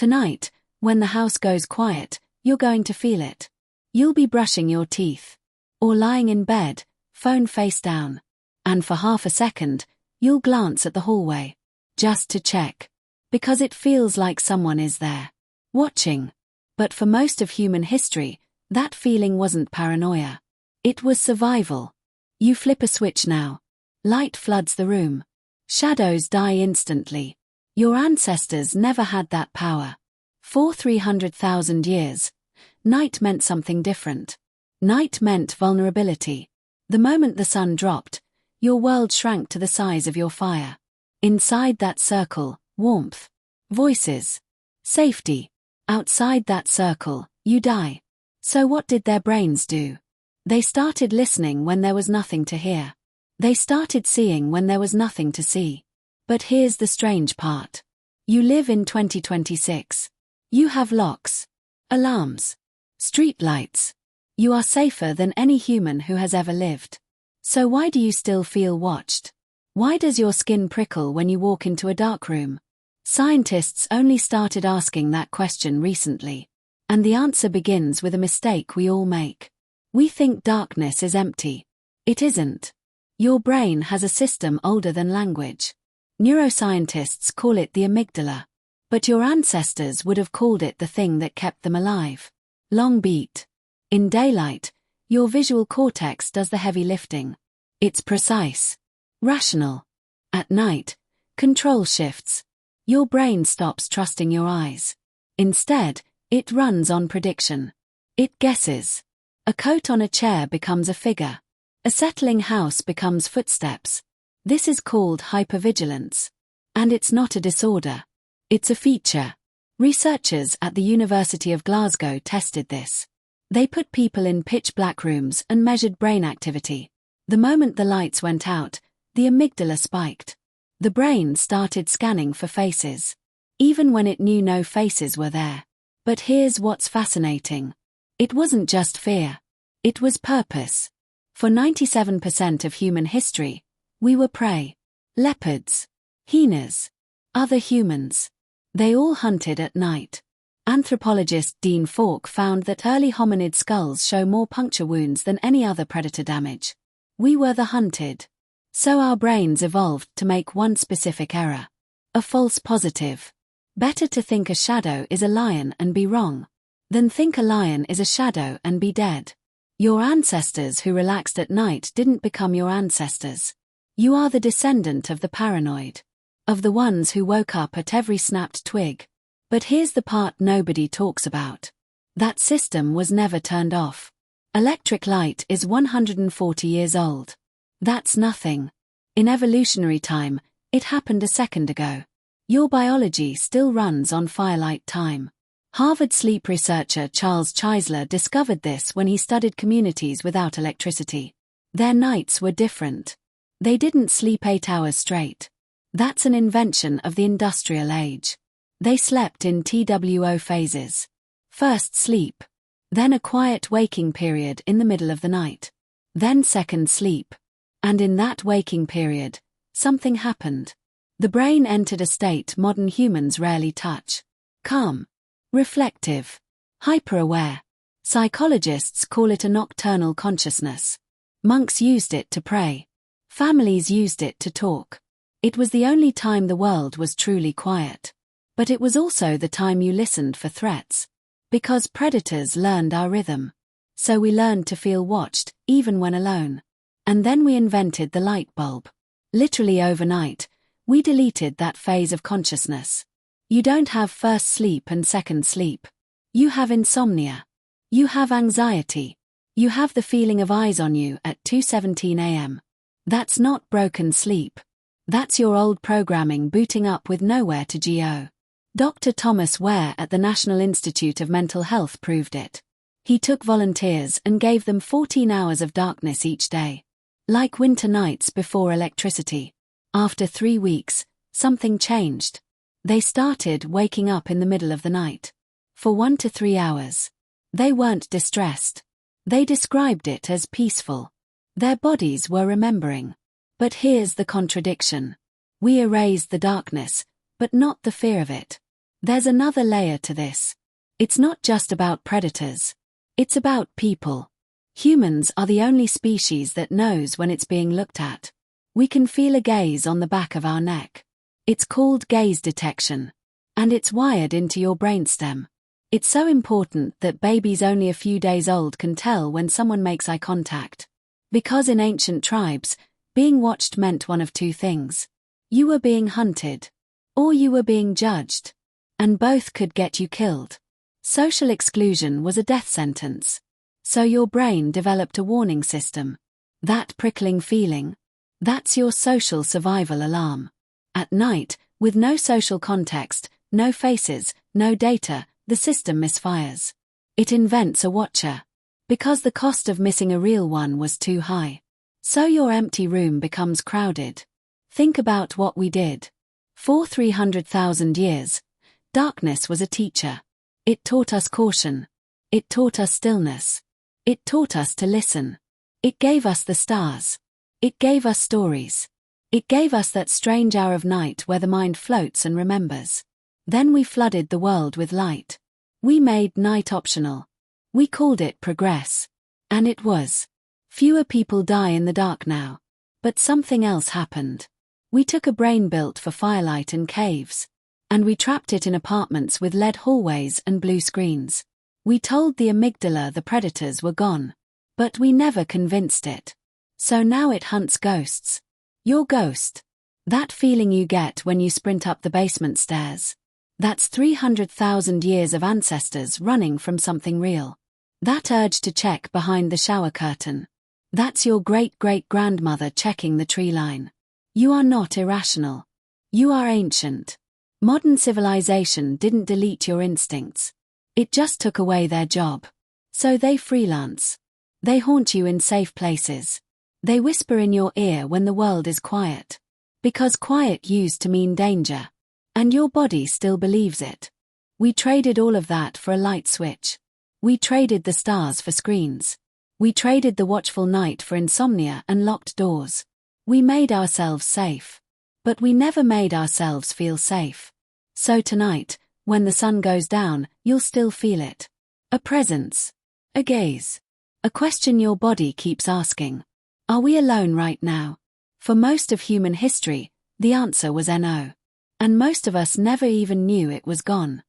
Tonight, when the house goes quiet, you're going to feel it. You'll be brushing your teeth. Or lying in bed, phone face down. And for half a second, you'll glance at the hallway. Just to check. Because it feels like someone is there. Watching. But for most of human history, that feeling wasn't paranoia. It was survival. You flip a switch now. Light floods the room. Shadows die instantly. Your ancestors never had that power. For 300,000 years, night meant something different. Night meant vulnerability. The moment the sun dropped, your world shrank to the size of your fire. Inside that circle, warmth. Voices. Safety. Outside that circle, you die. So what did their brains do? They started listening when there was nothing to hear. They started seeing when there was nothing to see. But here's the strange part. You live in 2026. You have locks. Alarms. Street lights. You are safer than any human who has ever lived. So why do you still feel watched? Why does your skin prickle when you walk into a dark room? Scientists only started asking that question recently. And the answer begins with a mistake we all make. We think darkness is empty. It isn't. Your brain has a system older than language. Neuroscientists call it the amygdala. But your ancestors would have called it the thing that kept them alive. Long beat. In daylight, your visual cortex does the heavy lifting. It's precise. Rational. At night, control shifts. Your brain stops trusting your eyes. Instead, it runs on prediction. It guesses. A coat on a chair becomes a figure. A settling house becomes footsteps. This is called hypervigilance. And it's not a disorder. It's a feature. Researchers at the University of Glasgow tested this. They put people in pitch-black rooms and measured brain activity. The moment the lights went out, the amygdala spiked. The brain started scanning for faces. Even when it knew no faces were there. But here's what's fascinating. It wasn't just fear. It was purpose. For 97% of human history, we were prey. Leopards. Hyenas. Other humans. They all hunted at night. Anthropologist Dean Falk found that early hominid skulls show more puncture wounds than any other predator damage. We were the hunted. So our brains evolved to make one specific error. A false positive. Better to think a shadow is a lion and be wrong, than think a lion is a shadow and be dead. Your ancestors who relaxed at night didn't become your ancestors. You are the descendant of the paranoid. Of the ones who woke up at every snapped twig. But here's the part nobody talks about. That system was never turned off. Electric light is 140 years old. That's nothing. In evolutionary time, it happened a second ago. Your biology still runs on firelight time. Harvard sleep researcher Charles Czeisler discovered this when he studied communities without electricity. Their nights were different. They didn't sleep 8 hours straight. That's an invention of the industrial age. They slept in TWO phases. First sleep. Then a quiet waking period in the middle of the night. Then second sleep. And in that waking period, something happened. The brain entered a state modern humans rarely touch. Calm. Reflective. Hyper-aware. Psychologists call it a nocturnal consciousness. Monks used it to pray. Families used it to talk. It was the only time the world was truly quiet. But it was also the time you listened for threats. Because predators learned our rhythm. So we learned to feel watched, even when alone. And then we invented the light bulb. Literally overnight, we deleted that phase of consciousness. You don't have first sleep and second sleep. You have insomnia. You have anxiety. You have the feeling of eyes on you at 2:17 a.m. That's not broken sleep. That's your old programming booting up with nowhere to go. Dr. Thomas Ware at the National Institute of Mental Health proved it. He took volunteers and gave them 14 hours of darkness each day. Like winter nights before electricity. After 3 weeks, something changed. They started waking up in the middle of the night. For 1 to 3 hours. They weren't distressed. They described it as peaceful. Their bodies were remembering. But here's the contradiction. We erased the darkness, but not the fear of it. There's another layer to this. It's not just about predators. It's about people. Humans are the only species that knows when it's being looked at. We can feel a gaze on the back of our neck. It's called gaze detection. And it's wired into your brainstem. It's so important that babies only a few days old can tell when someone makes eye contact. Because in ancient tribes, being watched meant one of two things. You were being hunted. Or you were being judged. And both could get you killed. Social exclusion was a death sentence. So your brain developed a warning system. That prickling feeling, that's your social survival alarm. At night, with no social context, no faces, no data, the system misfires. It invents a watcher. Because the cost of missing a real one was too high. So your empty room becomes crowded. Think about what we did. For 300,000 years, darkness was a teacher. It taught us caution. It taught us stillness. It taught us to listen. It gave us the stars. It gave us stories. It gave us that strange hour of night where the mind floats and remembers. Then we flooded the world with light. We made night optional. We called it progress. And it was. Fewer people die in the dark now. But something else happened. We took a brain built for firelight and caves. And we trapped it in apartments with LED hallways and blue screens. We told the amygdala the predators were gone. But we never convinced it. So now it hunts ghosts. Your ghost. That feeling you get when you sprint up the basement stairs. That's 300,000 years of ancestors running from something real. That urge to check behind the shower curtain. That's your great-great-grandmother checking the tree line. You are not irrational. You are ancient. Modern civilization didn't delete your instincts. It just took away their job. So they freelance. They haunt you in safe places. They whisper in your ear when the world is quiet. Because quiet used to mean danger. And your body still believes it. We traded all of that for a light switch. We traded the stars for screens. We traded the watchful night for insomnia and locked doors. We made ourselves safe. But we never made ourselves feel safe. So tonight, when the sun goes down, you'll still feel it. A presence. A gaze. A question your body keeps asking. Are we alone right now? For most of human history, the answer was no. And most of us never even knew it was gone.